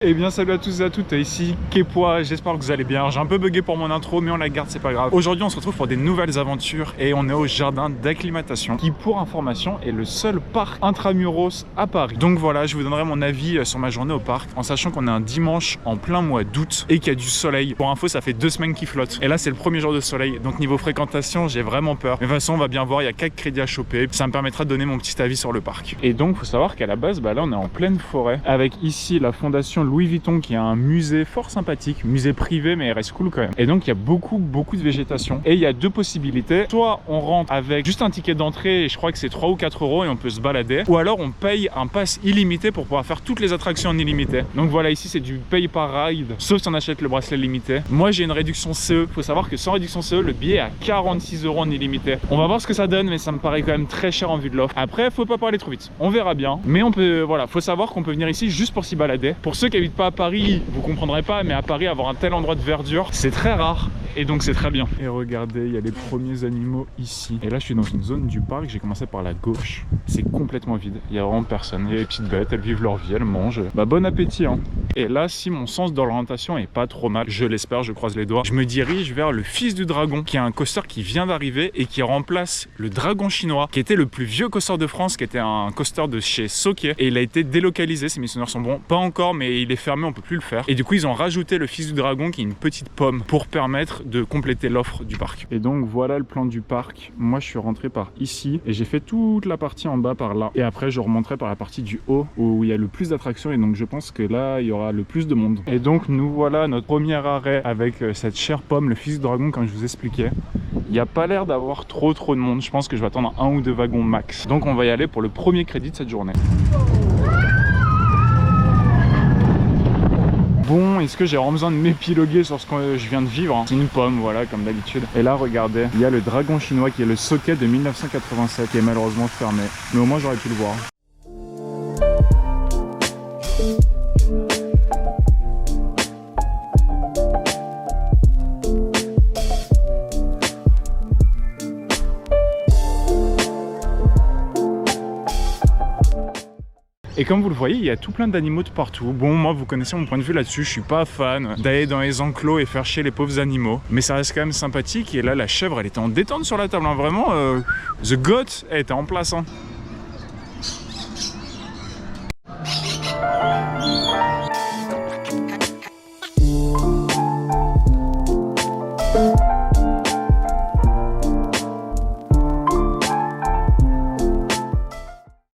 Eh bien salut à tous et à toutes, ici Kepoa, j'espère que vous allez bien. J'ai un peu bugué pour mon intro mais on la garde, c'est pas grave. Aujourd'hui on se retrouve pour des nouvelles aventures et on est au jardin d'acclimatation qui, pour information, est le seul parc intramuros à Paris. Donc voilà, je vous donnerai mon avis sur ma journée au parc en sachant qu'on est un dimanche en plein mois d'août et qu'il y a du soleil. Pour info, ça fait 2 semaines qu'il flotte et là c'est le premier jour de soleil, donc niveau fréquentation j'ai vraiment peur. Mais de toute façon on va bien voir, il y a 4 crédits à choper, ça me permettra de donner mon petit avis sur le parc. Et donc faut savoir qu'à la base, là on est en pleine forêt avec ici la fondation Louis Vuitton qui a un musée fort sympathique, musée privé mais il reste cool quand même. Et donc il y a beaucoup de végétation et il y a deux possibilités. Soit on rentre avec juste un ticket d'entrée et je crois que c'est 3 ou 4 euros et on peut se balader, ou alors on paye un pass illimité pour pouvoir faire toutes les attractions en illimité. Donc voilà, ici c'est du pay par ride sauf si on achète le bracelet limité. Moi j'ai une réduction CE, faut savoir que sans réduction CE le billet est à 46 euros en illimité. On va voir ce que ça donne mais ça me paraît quand même très cher en vue de l'offre. Après faut pas parler trop vite, on verra bien, mais on peut, voilà, faut savoir qu'on peut venir ici juste pour s'y balader. Pour ceux qui habitent pas à Paris, vous comprendrez pas, mais à Paris avoir un tel endroit de verdure c'est très rare et donc c'est très bien. Et regardez, il y a les premiers animaux ici. Et là je suis dans une zone du parc, j'ai commencé par la gauche, c'est complètement vide, il y a vraiment personne. Il y a les petites bêtes, elles vivent leur vie, elles mangent. Bah bon appétit hein. Et là, si mon sens d'orientation est pas trop mal, je l'espère, je croise les doigts, je me dirige vers le Fils du Dragon, qui est un coaster qui vient d'arriver et qui remplace le Dragon chinois, qui était le plus vieux coaster de France, qui était un coaster de chez Soké, et il a été délocalisé, si mes souvenirs sont bons, pas encore, mais il est fermé, on peut plus le faire. Et du coup, ils ont rajouté le Fils du Dragon, qui est une petite pomme, pour permettre de compléter l'offre du parc. Et donc voilà le plan du parc. Moi, je suis rentré par ici et j'ai fait toute la partie en bas par là. Et après, je remonterai par la partie du haut où il y a le plus d'attractions. Et donc, je pense que là, il y aura le plus de monde. Et donc nous voilà à notre premier arrêt avec cette chère pomme, le Fils du Dragon, comme je vous expliquais. Il n'y a pas l'air d'avoir trop de monde, je pense que je vais attendre 1 ou 2 wagons max. Donc on va y aller pour le premier crédit de cette journée. Bon, est-ce que j'ai vraiment besoin de m'épiloguer sur ce que je viens de vivre hein? C'est une pomme, voilà, comme d'habitude. Et là, regardez, il y a le Dragon chinois qui est le Soké de 1987 qui est malheureusement fermé. Mais au moins j'aurais pu le voir. Et comme vous le voyez, il y a tout plein d'animaux de partout. Bon, moi, vous connaissez mon point de vue là-dessus. Je suis pas fan d'aller dans les enclos et faire chier les pauvres animaux. Mais ça reste quand même sympathique. Et là, la chèvre, elle était en détente sur la table. Hein. Vraiment, The Goat, elle était en place. Hein.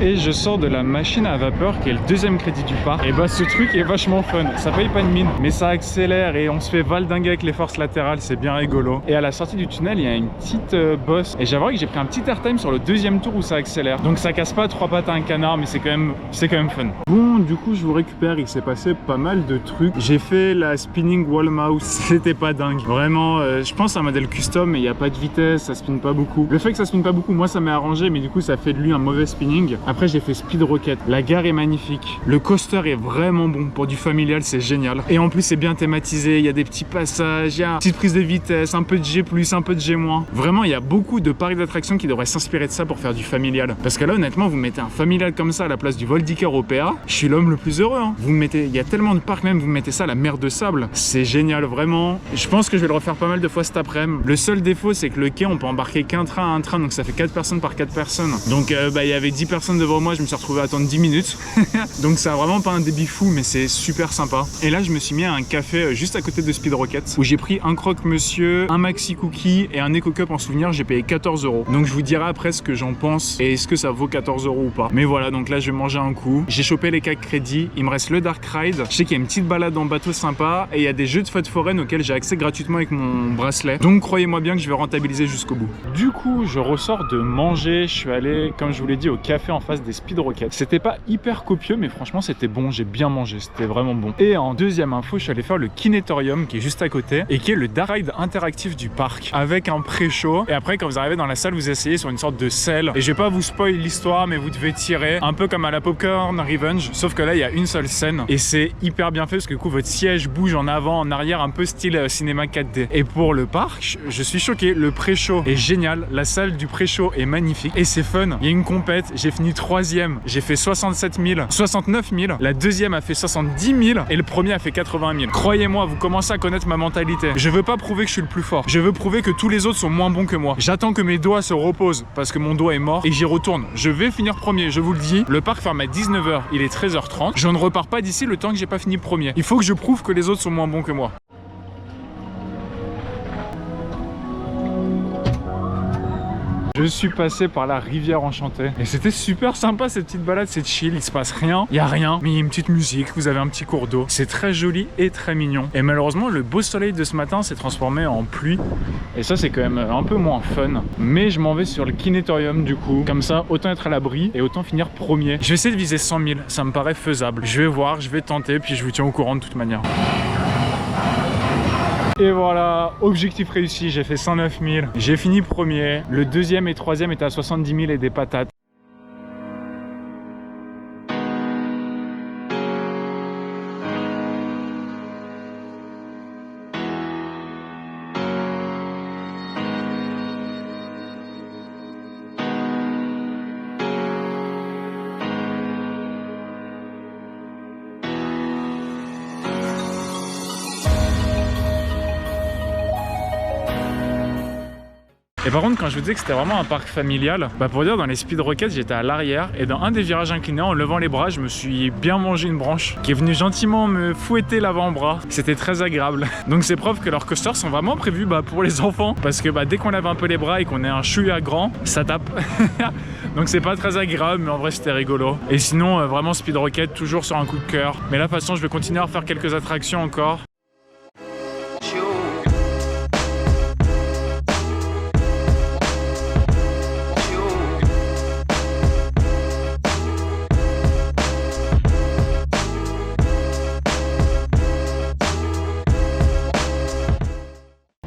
Et je sors de la machine à vapeur qui est le deuxième crédit du parc. Et bah ce truc est vachement fun, ça paye pas de mine mais ça accélère et on se fait valdinguer avec les forces latérales, c'est bien rigolo. Et à la sortie du tunnel il y a une petite bosse et j'avoue que j'ai pris un petit airtime sur le deuxième tour où ça accélère. Donc ça casse pas 3 pattes à un canard mais c'est quand même fun. Bon du coup je vous récupère, il s'est passé pas mal de trucs. J'ai fait la spinning wall mouse, c'était pas dingue. Vraiment je pense à un modèle custom mais il n'y a pas de vitesse, ça spinne pas beaucoup. Le fait que ça spinne pas beaucoup, moi ça m'est arrangé mais du coup ça fait de lui un mauvais spinning. Après j'ai fait Speed Rocket, la gare est magnifique, le coaster est vraiment bon pour du familial, c'est génial. Et en plus c'est bien thématisé, il y a des petits passages, il y a une petite prise de vitesse, un peu de G+, un peu de G-. Vraiment il y a beaucoup de parcs d'attractions qui devraient s'inspirer de ça pour faire du familial. Parce que là honnêtement vous mettez un familial comme ça à la place du Voldiker Opéra, je suis l'homme le plus heureux. Hein. Vous mettez, il y a tellement de parcs même, vous mettez ça à la mer de sable, c'est génial vraiment. Je pense que je vais le refaire pas mal de fois cet après-midi. Le seul défaut c'est que le quai on peut embarquer qu'un train à un train, donc ça fait 4 personnes par 4 personnes. Donc il y avait 10 personnes devant moi, je me suis retrouvé à attendre 10 minutes. Donc ça a vraiment pas un débit fou mais c'est super sympa. Et là je me suis mis à un café juste à côté de Speed Rocket où j'ai pris un croque-monsieur, un maxi cookie et un Eco Cup en souvenir, j'ai payé 14 euros. Donc je vous dirai après ce que j'en pense et est-ce que ça vaut 14 euros ou pas. Mais voilà, donc là je vais manger un coup. J'ai chopé les 4 crédits, il me reste le Dark Ride. Je sais qu'il y a une petite balade en bateau sympa et il y a des jeux de fête foraine auxquels j'ai accès gratuitement avec mon bracelet. Donc croyez-moi bien que je vais rentabiliser jusqu'au bout. Du coup je ressors de manger, je suis allé comme je vous l'ai dit au café en face des Speed Rocket. C'était pas hyper copieux mais franchement c'était bon, j'ai bien mangé, c'était vraiment bon. Et en deuxième info, je suis allé faire le Kinétorium qui est juste à côté et qui est le dark ride interactif du parc avec un pré-show. Et après quand vous arrivez dans la salle vous essayez sur une sorte de selle et je vais pas vous spoil l'histoire mais vous devez tirer un peu comme à la Popcorn Revenge, sauf que là il y a une seule scène et c'est hyper bien fait parce que du coup votre siège bouge en avant, en arrière, un peu style cinéma 4D. Et pour le parc, je suis choqué, le pré-show est génial, la salle du pré-show est magnifique et c'est fun. Il y a une compète, j'ai fini 3e 12e, j'ai fait 67 000, 69 000. La deuxième a fait 70 000 et le premier a fait 80 000. Croyez-moi, vous commencez à connaître ma mentalité. Je veux pas prouver que je suis le plus fort. Je veux prouver que tous les autres sont moins bons que moi. J'attends que mes doigts se reposent parce que mon doigt est mort et j'y retourne. Je vais finir premier, je vous le dis. Le parc ferme à 19 h, il est 13 h 30. Je ne repars pas d'ici le temps que j'ai pas fini premier. Il faut que je prouve que les autres sont moins bons que moi. Je suis passé par la rivière enchantée et c'était super sympa cette petite balade, c'est chill, il se passe rien, il y a rien, mais il y a une petite musique, vous avez un petit cours d'eau, c'est très joli et très mignon. Et malheureusement le beau soleil de ce matin s'est transformé en pluie et ça c'est quand même un peu moins fun. Mais je m'en vais sur le kinétorium du coup, comme ça autant être à l'abri et autant finir premier. Je vais essayer de viser 100 000, ça me paraît faisable. Je vais voir, je vais tenter puis je vous tiens au courant de toute manière. Et voilà, objectif réussi, j'ai fait 109 000. J'ai fini premier. Le deuxième et troisième étaient à 70 000 et des patates. Et par contre, quand je vous disais que c'était vraiment un parc familial, pour dire, dans les speed rockets, j'étais à l'arrière et dans un des virages inclinés, en levant les bras, je me suis bien mangé une branche qui est venue gentiment me fouetter l'avant-bras. C'était très agréable. Donc c'est preuve que leurs coasters sont vraiment prévus pour les enfants parce que dès qu'on lève un peu les bras et qu'on est un chouïa grand, ça tape. Donc c'est pas très agréable, mais en vrai c'était rigolo. Et sinon, vraiment speed rocket, toujours sur un coup de cœur. Mais là, de toute façon, je vais continuer à faire quelques attractions encore.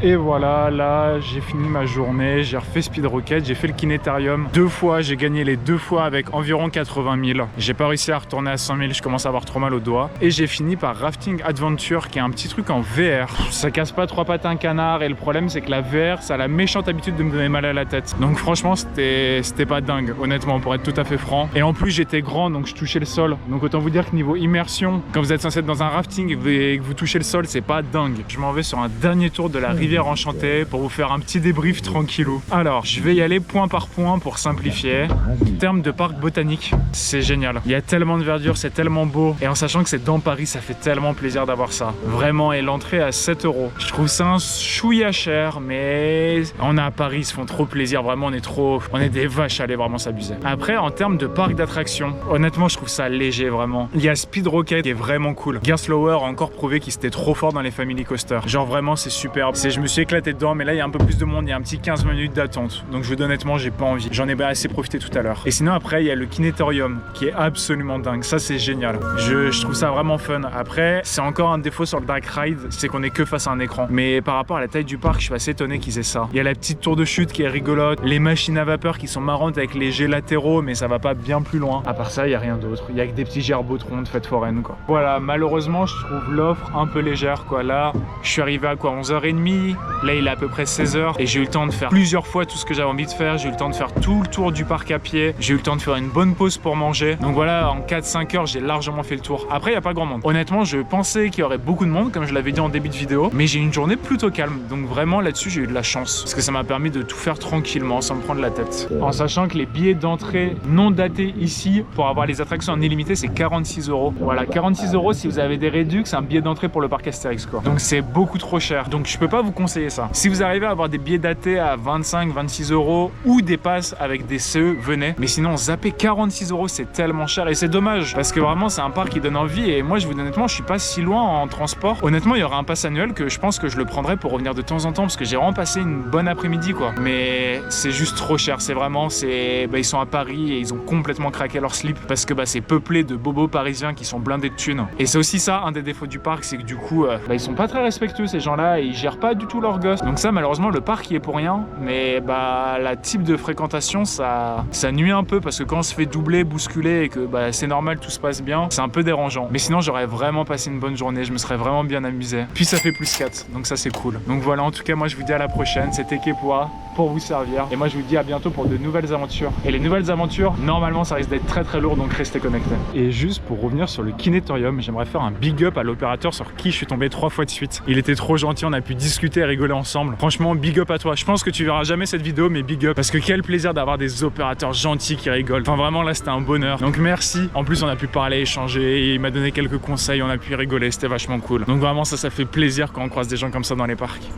Et voilà, là j'ai fini ma journée, j'ai refait Speed Rocket, j'ai fait le kinétarium 2 fois, j'ai gagné les 2 fois avec environ 80 000. J'ai pas réussi à retourner à 100 000, je commence à avoir trop mal aux doigts. Et j'ai fini par Rafting Adventure qui est un petit truc en VR. Ça casse pas 3 pattes à un canard et le problème c'est que la VR ça a la méchante habitude de me donner mal à la tête. Donc franchement c'était pas dingue, honnêtement, pour être tout à fait franc. Et en plus j'étais grand donc je touchais le sol. Donc autant vous dire que niveau immersion, quand vous êtes censé être dans un rafting et que vous touchez le sol, c'est pas dingue. Je m'en vais sur un dernier tour de la rivière enchantée pour vous faire un petit débrief tranquillou. Alors, je vais y aller point par point pour simplifier. En termes de parc botanique, c'est génial. Il y a tellement de verdure, c'est tellement beau. Et en sachant que c'est dans Paris, ça fait tellement plaisir d'avoir ça. Vraiment, et l'entrée à 7 €. Je trouve ça un chouïa cher, mais on est à Paris, ils se font trop plaisir. Vraiment, on est des vaches à aller vraiment s'abuser. Après, en termes de parc d'attractions, honnêtement, je trouve ça léger, vraiment. Il y a Speed Rocket qui est vraiment cool. Gerstlauer a encore prouvé qu'il était trop fort dans les family coasters. Genre vraiment, c'est superbe. Je me suis éclaté dedans, mais là il y a un peu plus de monde, il y a un petit 15 minutes d'attente, donc je vous dis honnêtement j'ai pas envie, j'en ai assez profité tout à l'heure. Et sinon après il y a le kinétorium qui est absolument dingue, ça c'est génial, je trouve ça vraiment fun. Après c'est encore un défaut sur le Dark Ride, c'est qu'on est que face à un écran, mais par rapport à la taille du parc je suis assez étonné qu'ils aient ça. Il y a la petite tour de chute qui est rigolote, les machines à vapeur qui sont marrantes avec les jets latéraux, mais ça va pas bien plus loin. À part ça il y a rien d'autre, il y a que des petits gerbotron de fête foraine quoi. Voilà, malheureusement je trouve l'offre un peu légère quoi. Là je suis arrivé à quoi, 11h30, là il est à peu près 16 h et j'ai eu le temps de faire plusieurs fois tout ce que j'avais envie de faire. J'ai eu le temps de faire tout le tour du parc à pied, j'ai eu le temps de faire une bonne pause pour manger. Donc voilà, en 4-5 heures j'ai largement fait le tour. Après il n'y a pas grand monde. Honnêtement je pensais qu'il y aurait beaucoup de monde comme je l'avais dit en début de vidéo, mais j'ai eu une journée plutôt calme. Donc vraiment là-dessus j'ai eu de la chance parce que ça m'a permis de tout faire tranquillement sans me prendre la tête. En sachant que les billets d'entrée non datés ici pour avoir les attractions en illimité c'est 46 €. Voilà, 46 € si vous avez des réducs, c'est un billet d'entrée pour le parc Astérix quoi. Donc c'est beaucoup trop cher. Donc je peux pas vous conseiller ça. Si vous arrivez à avoir des billets datés à 25-26 € ou des passes avec des CE, venez. Mais sinon, zapper 46 €, c'est tellement cher et c'est dommage parce que vraiment, c'est un parc qui donne envie. Et moi, je vous dis honnêtement, je suis pas si loin en transport. Honnêtement, il y aura un pass annuel que je pense que je le prendrai pour revenir de temps en temps parce que j'ai vraiment passé une bonne après-midi quoi. Mais c'est juste trop cher. C'est vraiment, ils sont à Paris et ils ont complètement craqué leur slip parce que c'est peuplé de bobos parisiens qui sont blindés de thunes. Et c'est aussi ça, un des défauts du parc, c'est que du coup, ils sont pas très respectueux ces gens-là et ils gèrent pas du tout leurs gosses. Donc ça, malheureusement, le parc y est pour rien, mais bah la type de fréquentation, ça nuit un peu parce que quand on se fait doubler, bousculer et que bah c'est normal, tout se passe bien, c'est un peu dérangeant. Mais sinon, j'aurais vraiment passé une bonne journée, je me serais vraiment bien amusé. Puis ça fait +4, donc ça c'est cool. Donc voilà, en tout cas, moi je vous dis à la prochaine. C'était Kepoa pour vous servir. Et moi je vous dis à bientôt pour de nouvelles aventures. Et les nouvelles aventures, normalement ça risque d'être très lourd, donc restez connectés. Et juste pour revenir sur le Kinétorium, j'aimerais faire un big up à l'opérateur sur qui je suis tombé 3 fois de suite. Il était trop gentil, on a pu discuter et rigoler ensemble. Franchement, big up à toi. Je pense que tu verras jamais cette vidéo, mais big up. Parce que quel plaisir d'avoir des opérateurs gentils qui rigolent. Enfin vraiment là c'était un bonheur. Donc merci. En plus on a pu parler, échanger, et il m'a donné quelques conseils, on a pu rigoler, c'était vachement cool. Donc vraiment ça fait plaisir quand on croise des gens comme ça dans les parcs.